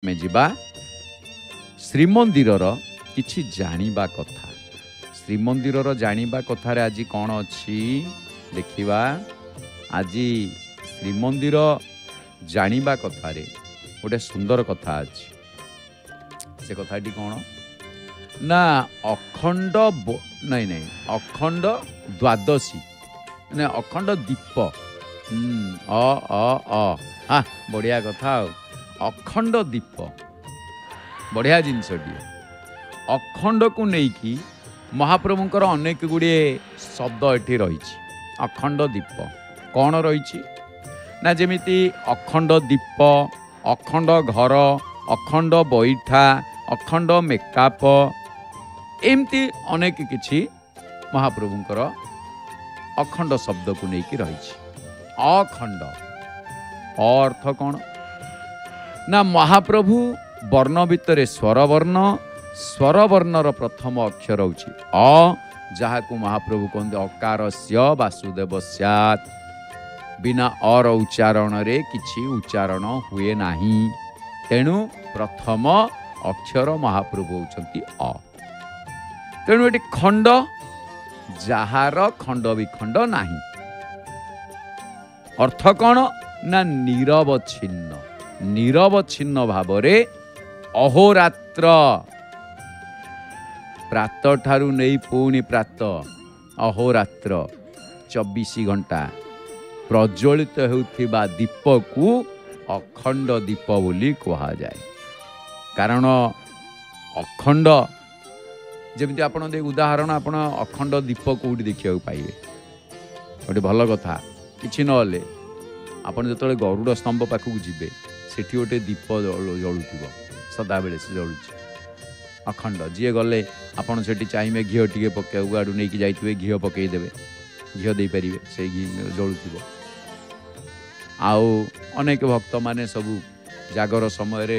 ଆମେ ଯିବା ଶ୍ରୀମନ୍ଦିରର କିଛି ଜାଣିବା କଥା। ଶ୍ରୀମନ୍ଦିରର ଜାଣିବା କଥାରେ ଆଜି କ'ଣ ଅଛି ଦେଖିବା। ଆଜି ଶ୍ରୀମନ୍ଦିର ଜାଣିବା କଥାରେ ଗୋଟେ ସୁନ୍ଦର କଥା ଅଛି। ସେ କଥାଟି କ'ଣ ନା ଅଖଣ୍ଡ ନାଇଁ ଅଖଣ୍ଡ ଦ୍ୱାଦଶୀ ମାନେ ଅଖଣ୍ଡ ଦୀପ। ବଢ଼ିଆ କଥା ଆଉ ଅଖଣ୍ଡ ଦୀପ ବଢ଼ିଆ ଜିନିଷଟିଏ। ଅଖଣ୍ଡକୁ ନେଇକି ମହାପ୍ରଭୁଙ୍କର ଅନେକ ଗୁଡ଼ିଏ ଶବ୍ଦ ଏଠି ରହିଛି। ଅଖଣ୍ଡ ଦୀପ କ'ଣ ରହିଛି ନା ଯେମିତି ଅଖଣ୍ଡ ଦୀପ, ଅଖଣ୍ଡ ଘର, ଅଖଣ୍ଡ ବଇଠା, ଅଖଣ୍ଡ ମେକାପ, ଏମିତି ଅନେକ କିଛି ମହାପ୍ରଭୁଙ୍କର ଅଖଣ୍ଡ ଶବ୍ଦକୁ ନେଇକି ରହିଛି। ଅଖଣ୍ଡ ଅର୍ଥ କ'ଣ ନା ମହାପ୍ରଭୁ ବର୍ଣ୍ଣ ଭିତରେ ସ୍ୱରବର୍ଣ୍ଣ, ସ୍ୱରବର୍ଣ୍ଣର ପ୍ରଥମ ଅକ୍ଷର ହେଉଛି ଅ, ଯାହାକୁ ମହାପ୍ରଭୁ କହନ୍ତି ଅକାରସ୍ୟ ବାସୁଦେବ ସ୍ୟାତ୍। ବିନା ଅର ଉଚ୍ଚାରଣରେ କିଛି ଉଚ୍ଚାରଣ ହୁଏ ନାହିଁ। ତେଣୁ ପ୍ରଥମ ଅକ୍ଷର ମହାପ୍ରଭୁ ହେଉଛନ୍ତି ଅ। ତେଣୁ ଏଠି ଖଣ୍ଡ ଯାହାର ଖଣ୍ଡ ବିଖଣ୍ଡ ନାହିଁ। ଅର୍ଥ କ'ଣ ନା ନିରବଚ୍ଛିନ୍ନ, ନିରବଚ୍ଛିନ୍ନ ଭାବରେ ଅହୋରାତ୍ର ପ୍ରାତ ଠାରୁ ନେଇ ପୁଣି ପ୍ରାତ ଅହୋରାତ୍ର 24 ଘଣ୍ଟା ପ୍ରଜ୍ୱଳିତ ହେଉଥିବା ଦୀପକୁ ଅଖଣ୍ଡ ଦୀପ ବୋଲି କୁହାଯାଏ। କାରଣ ଅଖଣ୍ଡ ଯେମିତି ଆପଣ ଉଦାହରଣ ଆପଣ ଅଖଣ୍ଡ ଦୀପ କେଉଁଠି ଦେଖିବାକୁ ପାଇବେ? ଗୋଟେ ଭଲ କଥା କିଛି ନହେଲେ ଆପଣ ଯେତେବେଳେ ଗରୁଡ଼ ସ୍ତମ୍ଭ ପାଖକୁ ଯିବେ ସେଠି ଗୋଟେ ଦୀପ ଜଳୁଥିବ, ସଦାବେଳେ ସେ ଜଳୁଛି ଅଖଣ୍ଡ। ଯିଏ ଗଲେ ଆପଣ ସେଠି ଚାହିଁବେ ଘିଅ ଟିକେ ପକାଇବାକୁ, ଆଡ଼ୁ ନେଇକି ଯାଇଥିବେ ଘିଅ ପକାଇଦେବେ, ଘିଅ ଦେଇପାରିବେ, ସେଇ ଘି ଜଳୁଥିବ। ଆଉ ଅନେକ ଭକ୍ତମାନେ ସବୁ ଜାଗର ସମୟରେ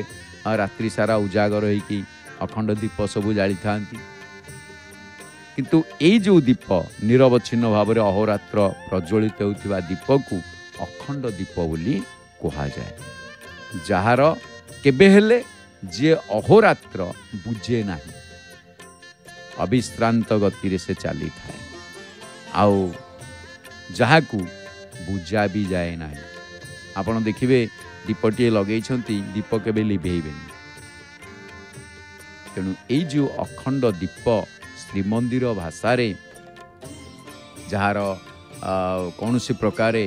ରାତ୍ରି ସାରା ଉଜାଗର ହେଇକି ଅଖଣ୍ଡ ଦୀପ ସବୁ ଜାଳିଥାନ୍ତି। କିନ୍ତୁ ଏଇ ଯେଉଁ ଦୀପ ନିରବଚ୍ଛିନ୍ନ ଭାବରେ ଅହୋରାତ୍ର ପ୍ରଜ୍ୱଳିତ ହେଉଥିବା ଦୀପକୁ ଅଖଣ୍ଡ ଦୀପ ବୋଲି କୁହାଯାଏ। ଯାହାର କେବେ ହେଲେ ଯିଏ ଅହୋରାତ୍ର ବୁଝେ ନାହିଁ, ଅବିଶ୍ରାନ୍ତ ଗତିରେ ସେ ଚାଲିଥାଏ, ଆଉ ଯାହାକୁ ବୁଝା ବି ଯାଏ ନାହିଁ। ଆପଣ ଦେଖିବେ ଦୀପଟିଏ ଲଗେଇଛନ୍ତି, ଦୀପ କେବେ ଲିଭେଇବେନି। ତେଣୁ ଏଇ ଯେଉଁ ଅଖଣ୍ଡ ଦୀପ ଶ୍ରୀମନ୍ଦିର ଭାଷାରେ ଯାହାର କୌଣସି ପ୍ରକାରେ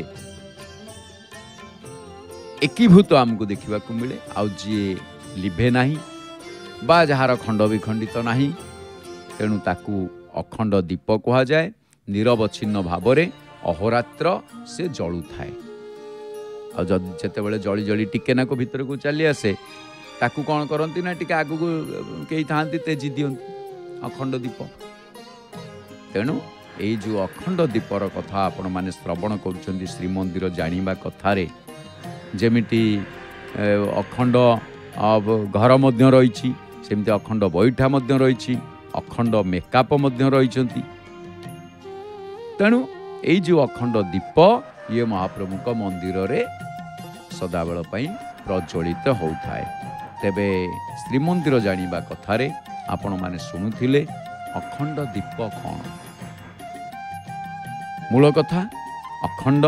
ଏକୀଭୂତ ଆମକୁ ଦେଖିବାକୁ ମିଳେ, ଆଉ ଯିଏ ଲିଭେ ନାହିଁ ବା ଯାହାର ଖଣ୍ଡ ବିଖଣ୍ଡିତ ନାହିଁ, ତେଣୁ ତାକୁ ଅଖଣ୍ଡ ଦୀପ କୁହାଯାଏ। ନିରବଚ୍ଛିନ୍ନ ଭାବରେ ଅହୋରାତ୍ର ସେ ଜଳୁଥାଏ। ଆଉ ଯଦି ଯେତେବେଳେ ଜଳି ଜଳି ଟିକେ ନାକୁ ଭିତରକୁ ଚାଲି ଆସେ, ତାକୁ କ'ଣ କରନ୍ତି ନା ଟିକେ ଆଗକୁ କେହି ଥାଆନ୍ତି ତେଜି ଦିଅନ୍ତି ଅଖଣ୍ଡ ଦୀପ। ତେଣୁ ଏଇ ଯେଉଁ ଅଖଣ୍ଡ ଦୀପର କଥା ଆପଣମାନେ ଶ୍ରବଣ କରୁଛନ୍ତି ଶ୍ରୀମନ୍ଦିର ଜାଣିବା କଥାରେ, ଯେମିତି ଅଖଣ୍ଡ ଘର ମଧ୍ୟ ରହିଛି, ସେମିତି ଅଖଣ୍ଡ ବଇଠା ମଧ୍ୟ ରହିଛି, ଅଖଣ୍ଡ ମେକାପ ମଧ୍ୟ ରହିଛନ୍ତି। ତେଣୁ ଏଇ ଯେଉଁ ଅଖଣ୍ଡ ଦୀପ ଇଏ ମହାପ୍ରଭୁଙ୍କ ମନ୍ଦିରରେ ସଦାବେଳ ପାଇଁ ପ୍ରଜ୍ୱଳିତ ହେଉଥାଏ। ତେବେ ଶ୍ରୀମନ୍ଦିର ଜାଣିବା କଥାରେ ଆପଣମାନେ ଶୁଣୁଥିଲେ ଅଖଣ୍ଡ ଦୀପ କ'ଣ? ମୂଳ କଥା ଅଖଣ୍ଡ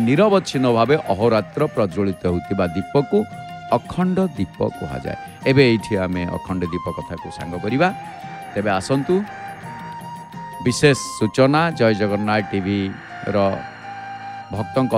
ନିରବଚ୍ଛିନ୍ନ ଭାବେ ଅହୋରାତ୍ର ପ୍ରଜ୍ୱଳିତ ହେଉଥିବା ଦୀପକୁ ଅଖଣ୍ଡ ଦୀପ କୁହାଯାଏ। ଏବେ ଏଇଠି ଆମେ ଅଖଣ୍ଡ ଦୀପ କଥାକୁ ସାଙ୍ଗ କରିବା। ତେବେ ଆସନ୍ତୁ ବିଶେଷ ସୂଚନା ଜୟ ଜଗନ୍ନାଥ ଟିଭିର ଭକ୍ତଙ୍କ